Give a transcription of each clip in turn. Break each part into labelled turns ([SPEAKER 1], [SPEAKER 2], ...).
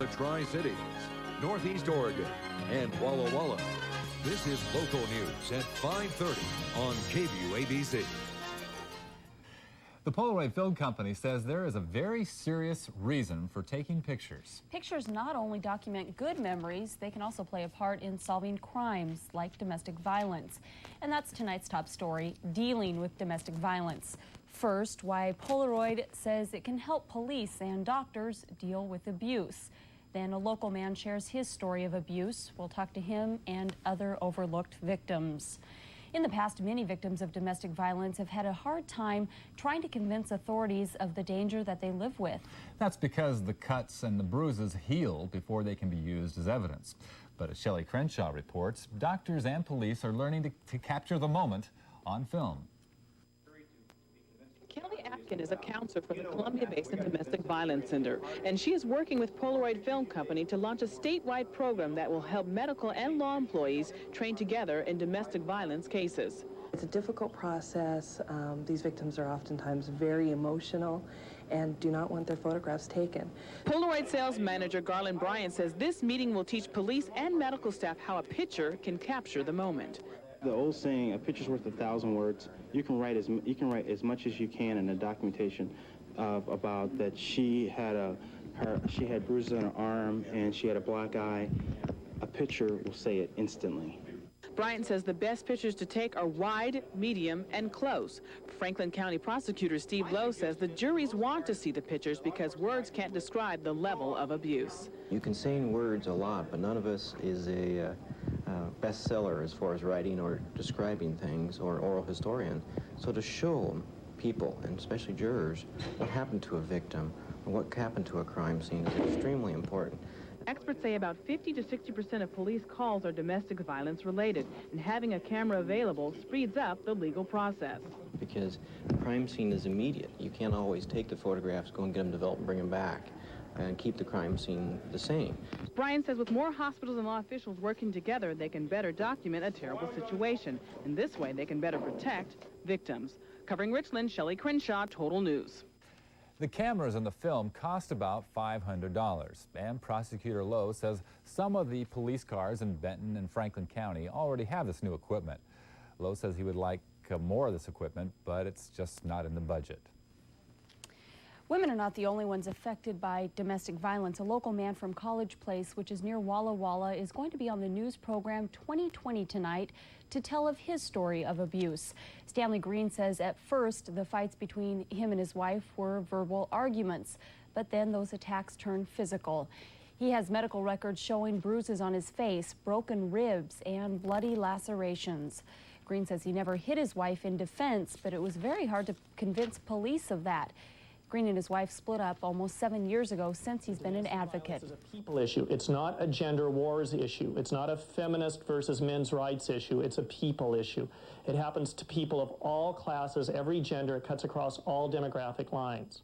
[SPEAKER 1] the Tri-Cities, Northeast Oregon, and Walla Walla. This is local news at 5:30 on KVEW.
[SPEAKER 2] The Polaroid Film Company says there is a very serious reason for taking pictures.
[SPEAKER 3] Pictures not only document good memories, they can also play a part in solving crimes like domestic violence. And that's tonight's top story, dealing with domestic violence. First, why Polaroid says it can help police and doctors deal with abuse. Then a local man shares his story of abuse. We'll talk to him and other overlooked victims. In the past, many victims of domestic violence have had a hard time trying to convince authorities of the danger that they live with.
[SPEAKER 2] That's because the cuts and the bruises heal before they can be used as evidence. But as Shelley Crenshaw reports, doctors and police are learning to capture the moment on film.
[SPEAKER 4] Kelly Atkin is a counselor for the Columbia Basin Domestic Violence Center, and she is working with Polaroid Film Company to launch a statewide program that will help medical and law employees train together in domestic violence cases.
[SPEAKER 5] It's a difficult process. These victims are oftentimes very emotional and do not want their photographs taken.
[SPEAKER 4] Polaroid sales manager Garland Bryant says this meeting will teach police and medical staff how a picture can capture the moment.
[SPEAKER 6] The old saying, a picture's worth 1,000 words. You can write as much as you can in a documentation about that she had bruises on her arm and she had a black eye. A picture will say it instantly.
[SPEAKER 4] Bryant says the best pictures to take are wide, medium, and close. Franklin County Prosecutor Steve Lowe says the juries want to see the pictures because words can't describe the level of abuse.
[SPEAKER 7] You can say in words a lot, but none of us is a bestseller as far as writing or describing things or oral historian. So to show people, and especially jurors, what happened to a victim or what happened to a crime scene is extremely important.
[SPEAKER 4] Experts say about 50 to 60% of police calls are domestic violence related, and having a camera available speeds up the legal process.
[SPEAKER 7] Because the crime scene is immediate. You can't always take the photographs, go and get them developed and bring them back and keep the crime scene the same.
[SPEAKER 4] Brian says with more hospitals and law officials working together, they can better document a terrible situation. And this way, they can better protect victims. Covering Richland, Shelley Crenshaw, Total News.
[SPEAKER 2] The cameras in the film cost about $500, and Prosecutor Lowe says some of the police cars in Benton and Franklin County already have this new equipment. Lowe says he would like more of this equipment, but it's just not in the budget.
[SPEAKER 3] Women are not the only ones affected by domestic violence. A local man from College Place, which is near Walla Walla, is going to be on the news program 2020 tonight to tell of his story of abuse. Stanley Green says at first the fights between him and his wife were verbal arguments, but then those attacks turned physical. He has medical records showing bruises on his face, broken ribs, and bloody lacerations. Green says he never hit his wife in defense, but it was very hard to convince police of that. Green and his wife split up almost 7 years ago since he's been an advocate.
[SPEAKER 8] It's a people issue. It's not a gender wars issue. It's not a feminist versus men's rights issue. It's a people issue. It happens to people of all classes, every gender. It cuts across all demographic lines.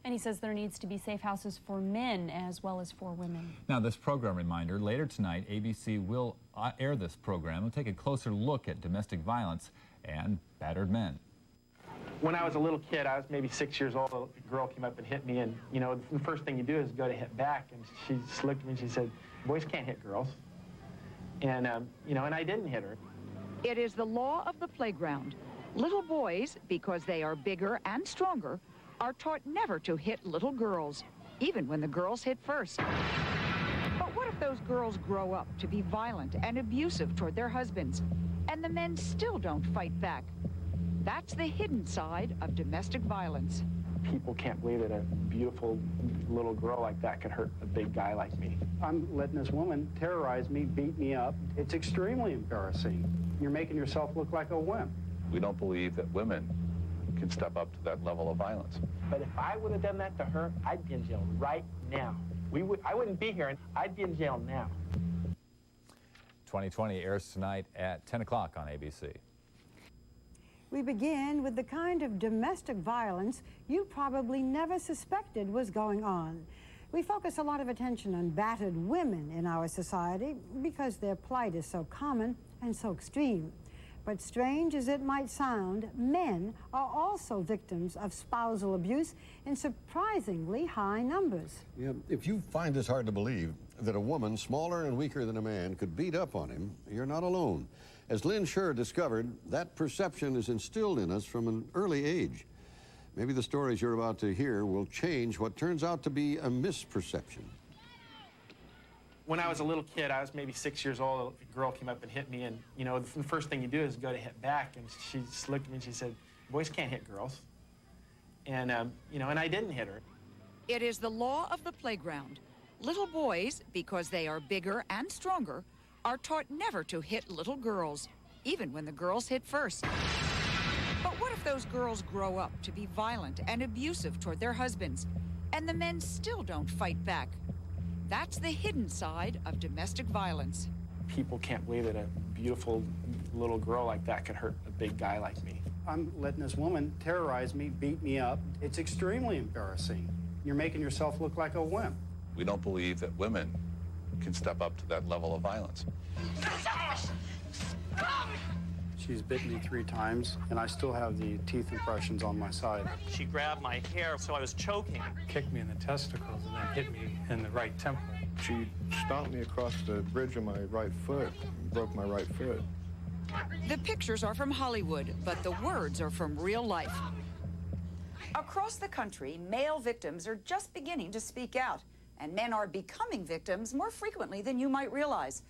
[SPEAKER 3] And he says there needs to be safe houses for men as well as for women.
[SPEAKER 2] Now, this program reminder, later tonight, ABC will air this program. We'll take a closer look at domestic violence and battered men.
[SPEAKER 9] When I was a little kid, I was maybe 6 years old, a girl came up and hit me, and, you know, the first thing you do is go to hit back, and she just looked at me and she said, boys can't hit girls. And, you know, and I didn't hit her.
[SPEAKER 10] It is the law of the playground. Little boys, because they are bigger and stronger, are taught never to hit little girls, even when the girls hit first. But what if those girls grow up to be violent and abusive toward their husbands, and the men still don't fight back? That's the hidden side of domestic violence.
[SPEAKER 9] People can't believe that a beautiful little girl like that could hurt a big guy like me.
[SPEAKER 11] I'm letting this woman terrorize me, beat me up. It's extremely embarrassing. You're making yourself look like a wimp.
[SPEAKER 12] We don't believe that women can step up to that level of violence.
[SPEAKER 9] But if I would have done that to her, I'd be in jail right now. I wouldn't be here, and I'd be in jail now.
[SPEAKER 2] 2020 airs tonight at 10 o'clock on ABC.
[SPEAKER 13] We begin with the kind of domestic violence you probably never suspected was going on. We focus a lot of attention on battered women in our society because their plight is so common and so extreme. But strange as it might sound, men are also victims of spousal abuse in surprisingly high numbers.
[SPEAKER 14] Yeah, if you find this hard to believe, that a woman smaller and weaker than a man could beat up on him, you're not alone. As Lynn Scher discovered, that perception is instilled in us from an early age. Maybe the stories you're about to hear will change what turns out to be a misperception.
[SPEAKER 9] When I was a little kid, I was maybe 6 years old, a girl came up and hit me, and, you know, the first thing you do is go to hit back, and she just looked at me and she said, boys can't hit girls. And, you know, and I didn't hit her.
[SPEAKER 10] It is the law of the playground. Little boys, because they are bigger and stronger, are taught never to hit little girls, even when the girls hit first. But what if those girls grow up to be violent and abusive toward their husbands, and the men still don't fight back? That's the hidden side of domestic violence.
[SPEAKER 9] People can't believe that a beautiful little girl like that could hurt a big guy like me.
[SPEAKER 11] I'm letting this woman terrorize me, beat me up. It's extremely embarrassing. You're making yourself look like a wimp.
[SPEAKER 12] We don't believe that women can step up to that level of violence.
[SPEAKER 11] She's bitten me 3 times, and I still have the teeth impressions on my side.
[SPEAKER 15] She grabbed my hair, so I was choking.
[SPEAKER 16] Kicked me in the testicles and then hit me in the right temple.
[SPEAKER 17] She stomped me across the bridge of my right foot, broke my right foot.
[SPEAKER 10] The pictures are from Hollywood, but the words are from real life. Across the country, male victims are just beginning to speak out, and men are becoming victims more frequently than you might realize.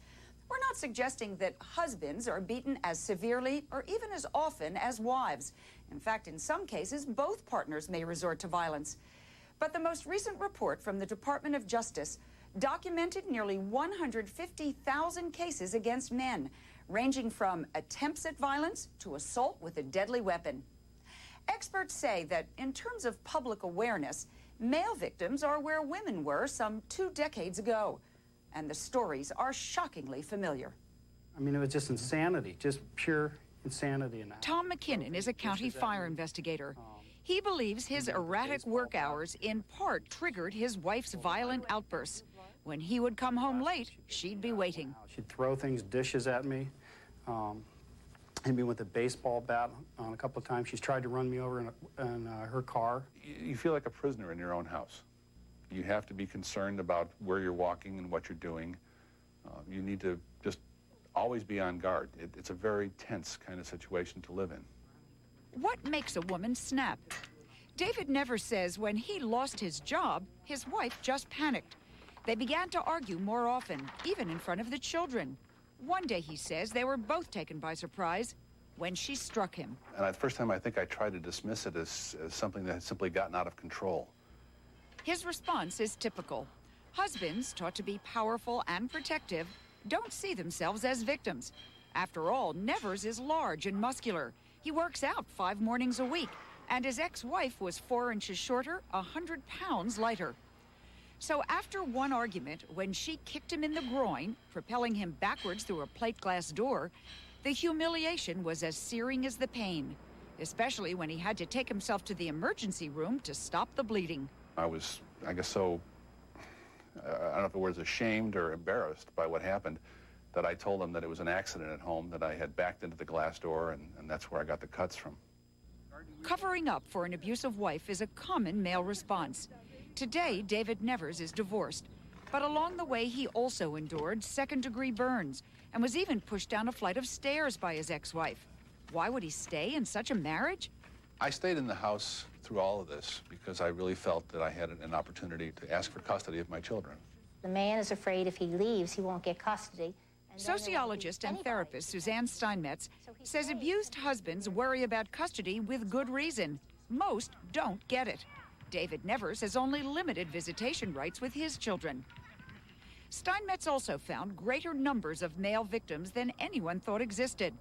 [SPEAKER 10] We're not suggesting that husbands are beaten as severely or even as often as wives. In fact, in some cases, both partners may resort to violence. But the most recent report from the Department of Justice documented nearly 150,000 cases against men, ranging from attempts at violence to assault with a deadly weapon. Experts say that in terms of public awareness, male victims are where women were some 2 decades ago. And the stories are shockingly familiar.
[SPEAKER 11] I mean, it was just insanity, just pure insanity.
[SPEAKER 10] Tom McKinnon is a county fire investigator. He believes his erratic work hours in part triggered his wife's violent outbursts. When he would come home late, she'd be waiting.
[SPEAKER 11] She'd throw things, dishes at me, hit me with a baseball bat a couple of times. She's tried to run me over in her car.
[SPEAKER 12] You feel like a prisoner in your own house. You have to be concerned about where you're walking and what you're doing. You need to just always be on guard. It's a very tense kind of situation to live in.
[SPEAKER 10] What makes a woman snap? David Nevers says when he lost his job, his wife just panicked. They began to argue more often, even in front of the children. One day, he says, they were both taken by surprise when she struck him.
[SPEAKER 12] And the first time, I think I tried to dismiss it as something that had simply gotten out of control.
[SPEAKER 10] His response is typical. Husbands, taught to be powerful and protective, don't see themselves as victims. After all, Nevers is large and muscular. He works out 5 mornings a week, and his ex-wife was 4 inches shorter, 100 pounds lighter. So after one argument, when she kicked him in the groin, propelling him backwards through a plate glass door, the humiliation was as searing as the pain, especially when he had to take himself to the emergency room to stop the bleeding.
[SPEAKER 12] I was, I guess, so, I don't know if it was ashamed or embarrassed by what happened, that I told him that it was an accident at home, that I had backed into the glass door, and that's where I got the cuts from.
[SPEAKER 10] Covering up for an abusive wife is a common male response. Today, David Nevers is divorced, but along the way, he also endured second-degree burns and was even pushed down a flight of stairs by his ex-wife. Why would he stay in such a marriage?
[SPEAKER 12] I stayed in the house through all of this because I really felt that I had an opportunity to ask for custody of my children.
[SPEAKER 18] The man is afraid if he leaves, he won't get custody.
[SPEAKER 10] Sociologist and therapist Suzanne Steinmetz says abused husbands worry about custody with good reason. Most don't get it. David Nevers has only limited visitation rights with his children. Steinmetz also found greater numbers of male victims than anyone thought existed.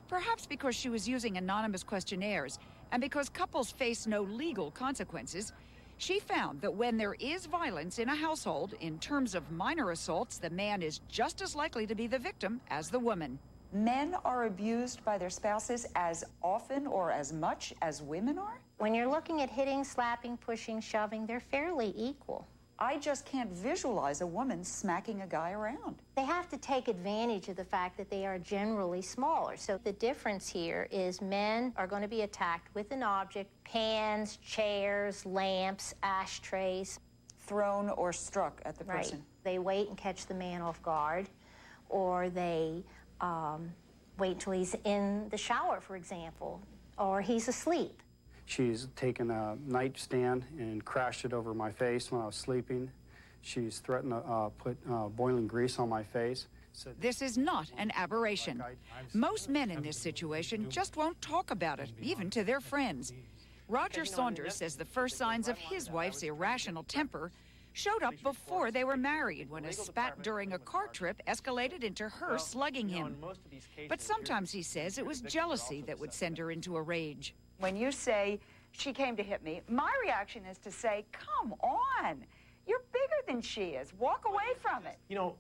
[SPEAKER 10] Perhaps because she was using anonymous questionnaires and because couples face no legal consequences, she found that when there is violence in a household, in terms of minor assaults, the man is just as likely to be the victim as the woman.
[SPEAKER 19] Men are abused by their spouses as often or as much as women are?
[SPEAKER 18] When you're looking at hitting, slapping, pushing, shoving, they're fairly equal.
[SPEAKER 10] I just can't visualize a woman smacking a guy around.
[SPEAKER 18] They have to take advantage of the fact that they are generally smaller. So the difference here is men are going to be attacked with an object, pans, chairs, lamps, ashtrays.
[SPEAKER 10] Thrown or struck at the person.
[SPEAKER 18] Right. They wait and catch the man off guard, or they wait until he's in the shower, for example, or he's asleep.
[SPEAKER 11] She's taken a nightstand and crashed it over my face when I was sleeping. She's threatened to put boiling grease on my face.
[SPEAKER 10] This is not an aberration. Most men in this situation just won't talk about it, even to their friends. Roger Saunders says the first signs of his wife's irrational temper showed up before they were married, when a spat during a car trip escalated into her slugging him. But sometimes he says it was jealousy that would send her into a rage.
[SPEAKER 19] When you say, she came to hit me, my reaction is to say, come on. You're bigger than she is. Walk away from it.
[SPEAKER 9] You know,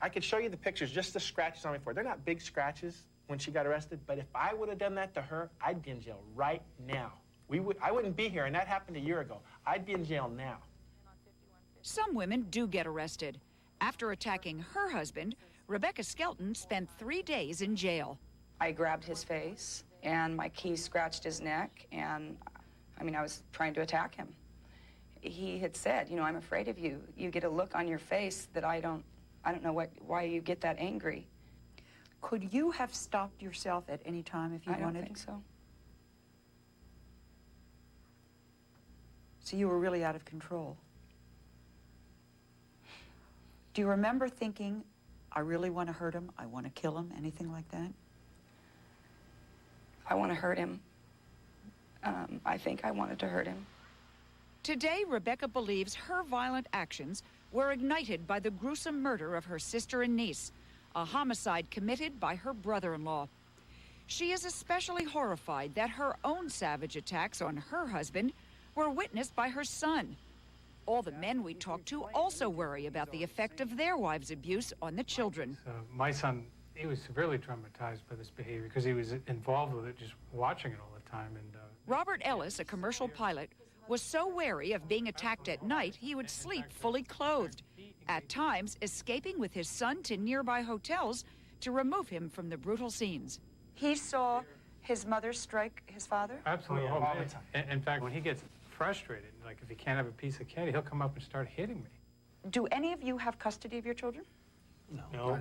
[SPEAKER 9] I could show you the pictures, just the scratches on my forehead. They're not big scratches when she got arrested, but if I would have done that to her, I'd be in jail right now. I wouldn't be here, and that happened a year ago. I'd be in jail now.
[SPEAKER 10] Some women do get arrested. After attacking her husband, Rebecca Skelton spent 3 days in jail.
[SPEAKER 19] I grabbed his face, and my keys scratched his neck, and, I was trying to attack him. He had said, I'm afraid of you. You get a look on your face that I don't know why you get that angry.
[SPEAKER 10] Could you have stopped yourself at any time if you wanted?
[SPEAKER 19] I don't think so.
[SPEAKER 10] So you were really out of control. Do you remember thinking, I really want to hurt him, I want to kill him, anything like that?
[SPEAKER 19] I want to hurt him. I think I wanted to hurt him.
[SPEAKER 10] Today, Rebecca believes her violent actions were ignited by the gruesome murder of her sister and niece, a homicide committed by her brother-in-law. She is especially horrified that her own savage attacks on her husband were witnessed by her son. All the men we talk to also worry about the effect of their wives' abuse on the children.
[SPEAKER 16] My son, he was severely traumatized by this behavior because he was involved with it, just watching it all the time. And
[SPEAKER 10] Robert Ellis, a commercial pilot, was so wary of being attacked at night, he would sleep fully clothed, at times escaping with his son to nearby hotels to remove him from the brutal scenes.
[SPEAKER 19] He saw his mother strike his father?
[SPEAKER 16] Absolutely, all the time. In fact, when he gets frustrated, like if he can't have a piece of candy, he'll come up and start hitting me.
[SPEAKER 19] Do any of you have custody of your children?
[SPEAKER 16] No.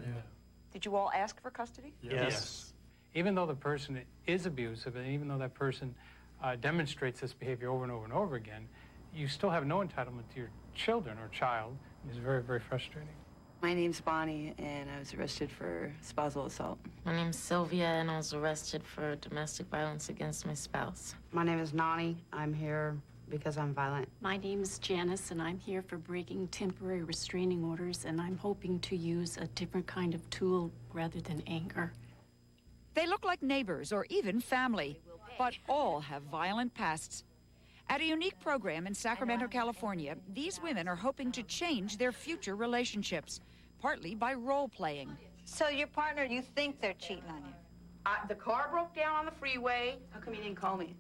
[SPEAKER 19] Did you all ask for custody?
[SPEAKER 16] Yes. Even though the person is abusive, and even though that person demonstrates this behavior over and over and over again, you still have no entitlement to your children or child. It's very, very frustrating.
[SPEAKER 5] My name's Bonnie, and I was arrested for spousal assault.
[SPEAKER 20] My name's Sylvia, and I was arrested for domestic violence against my spouse.
[SPEAKER 21] My name is Nani. I'm here because I'm violent.
[SPEAKER 22] My name is Janice, and I'm here for breaking temporary restraining orders, and I'm hoping to use a different kind of tool rather than anger.
[SPEAKER 10] They look like neighbors or even family, but all have violent pasts. At a unique program in Sacramento, California, these women are hoping to change their future relationships, partly by role-playing.
[SPEAKER 23] So your partner, you think they're cheating on you?
[SPEAKER 24] The car broke down on the freeway.
[SPEAKER 5] How come you didn't call me?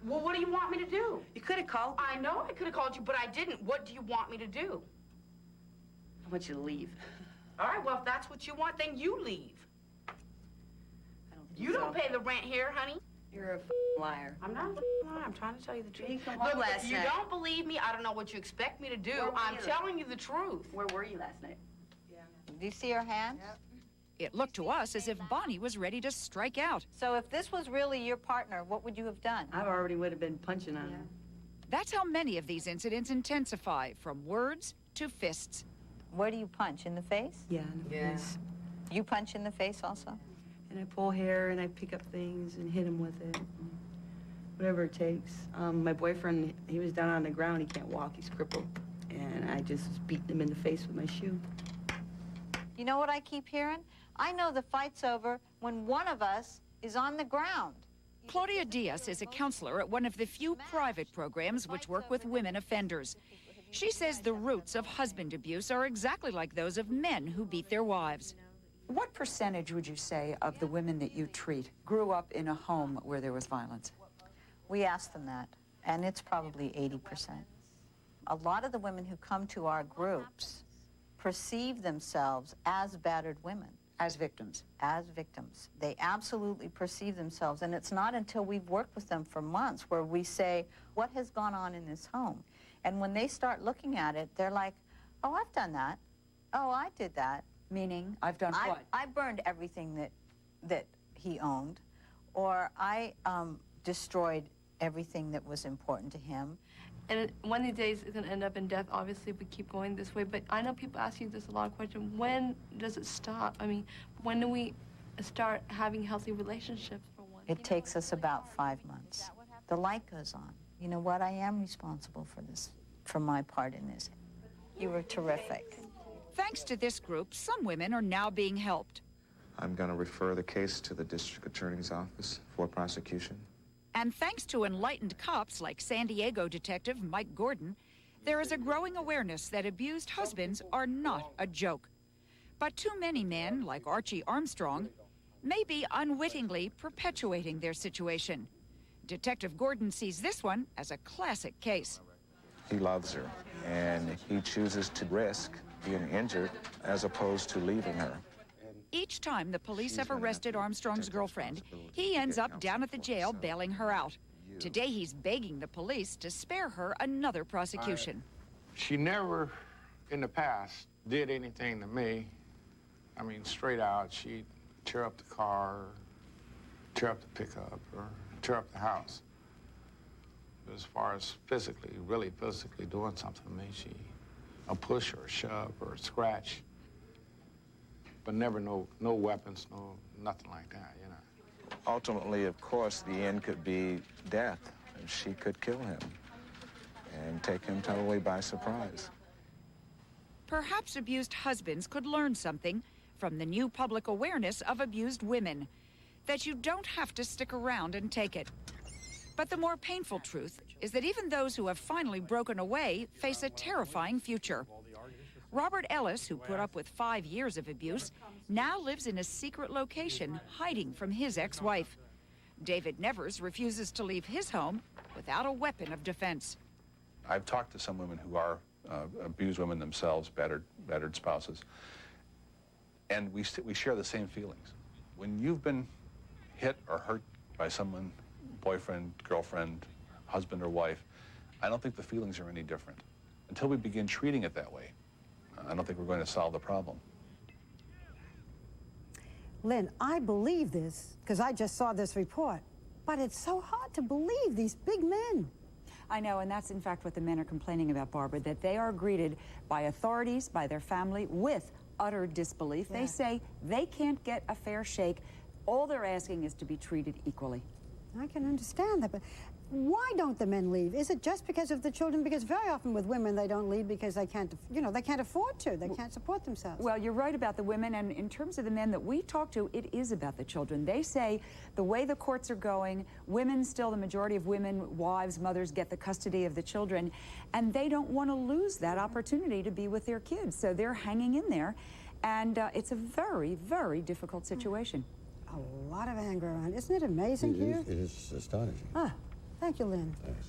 [SPEAKER 24] Well, what do you want me to do?
[SPEAKER 5] You could have called me.
[SPEAKER 24] I know I could have called you, but I didn't. What do you want me to do?
[SPEAKER 5] I want you to leave.
[SPEAKER 24] All right, well, if that's what you want, then you leave. You don't pay the rent here, honey.
[SPEAKER 5] You're a liar.
[SPEAKER 24] I'm not a liar. I'm trying to tell you the truth.
[SPEAKER 5] Look,
[SPEAKER 24] if you don't believe me, I don't know what you expect me to do. I'm telling you the truth.
[SPEAKER 5] Where were you last night?
[SPEAKER 23] Yeah. Do you see her hand? Yep.
[SPEAKER 10] It looked to us as if Bonnie was ready to strike out.
[SPEAKER 23] So if this was really your partner, what would you have done?
[SPEAKER 5] I already would have been punching on him.
[SPEAKER 10] That's how many of these incidents intensify, from words to fists.
[SPEAKER 23] Where do you punch? In the face?
[SPEAKER 5] Yeah, in the face.
[SPEAKER 23] You punch in the face also?
[SPEAKER 5] And I pull hair and I pick up things and hit him with it. Whatever it takes. My boyfriend, he was down on the ground. He can't walk. He's crippled. And I just beat him in the face with my shoe.
[SPEAKER 23] You know what I keep hearing? I know the fight's over when one of us is on the ground.
[SPEAKER 10] Claudia Diaz is a counselor at one of the few private programs which work with women offenders. She says the roots of husband abuse are exactly like those of men who beat their wives. What percentage would you say of the women that you treat grew up in a home where there was violence?
[SPEAKER 23] We asked them that, and it's probably 80%. A lot of the women who come to our groups perceive themselves as battered women.
[SPEAKER 10] As victims.
[SPEAKER 23] As victims. They absolutely perceive themselves, and it's not until we've worked with them for months where we say, what has gone on in this home? And when they start looking at it, they're like, oh, I've done that. Oh, I did that.
[SPEAKER 10] Meaning, I've done what?
[SPEAKER 23] I burned everything that he owned, or I destroyed everything that was important to him.
[SPEAKER 1] And one of these days it's going to end up in death, obviously, if we keep going this way. But I know people ask you this a lot of questions. When does it stop? I mean, when do we start having healthy relationships for one?
[SPEAKER 23] It takes us about 5 months. The light goes on. You know what? I am responsible for this, for my part in this. You were terrific.
[SPEAKER 10] Thanks to this group, some women are now being helped.
[SPEAKER 4] I'm going to refer the case to the district attorney's office for prosecution.
[SPEAKER 10] And thanks to enlightened cops like San Diego detective Mike Gordon, there is a growing awareness that abused husbands are not a joke. But too many men, like Archie Armstrong, may be unwittingly perpetuating their situation. Detective Gordon sees this one as a classic case.
[SPEAKER 4] He loves her, and he chooses to risk being injured as opposed to leaving her.
[SPEAKER 10] Each time the police have arrested Armstrong's girlfriend, he ends up down at the jail bailing her out. Today he's begging the police to spare her another prosecution.
[SPEAKER 6] She never, in the past, did anything to me. I mean, straight out, she'd tear up the car, tear up the pickup, or tear up the house. But as far as physically, really physically doing something to me, a push or a shove or a scratch. But never no weapons, nothing like that, you know.
[SPEAKER 4] Ultimately, of course, the end could be death. And she could kill him and take him totally by surprise.
[SPEAKER 10] Perhaps abused husbands could learn something from the new public awareness of abused women, that you don't have to stick around and take it. But the more painful truth is that even those who have finally broken away face a terrifying future. Robert Ellis, who put up with 5 years of abuse, now lives in a secret location, hiding from his ex-wife. David Nevers refuses to leave his home without a weapon of defense.
[SPEAKER 12] I've talked to some women who are abused women themselves, battered spouses, and we share the same feelings. When you've been hit or hurt by someone, boyfriend, girlfriend, husband or wife, I don't think the feelings are any different. Until we begin treating it that way, I don't think we're going to solve the problem.
[SPEAKER 13] Lynn, I believe this because I just saw this report, but it's so hard to believe these big men.
[SPEAKER 7] I know, and that's in fact what the men are complaining about, Barbara, that they are greeted by authorities, by their family, with utter disbelief.
[SPEAKER 13] Yeah.
[SPEAKER 7] They say they can't get a fair shake. All they're asking is to be treated equally.
[SPEAKER 13] I can understand that, but why don't the men leave? Is it just because of the children? Because very often with women, they don't leave because they can't, they can't afford to. They can't support themselves.
[SPEAKER 7] Well, you're right about the women, and in terms of the men that we talk to, it is about the children. They say the way the courts are going, women still, the majority of women, wives, mothers, get the custody of the children, and they don't want to lose that opportunity to be with their kids. So they're hanging in there, and it's a very, very difficult situation.
[SPEAKER 13] A lot of anger around. Isn't it amazing here?
[SPEAKER 14] It is astonishing.
[SPEAKER 13] Ah, thank you, Lynn.
[SPEAKER 14] Thanks.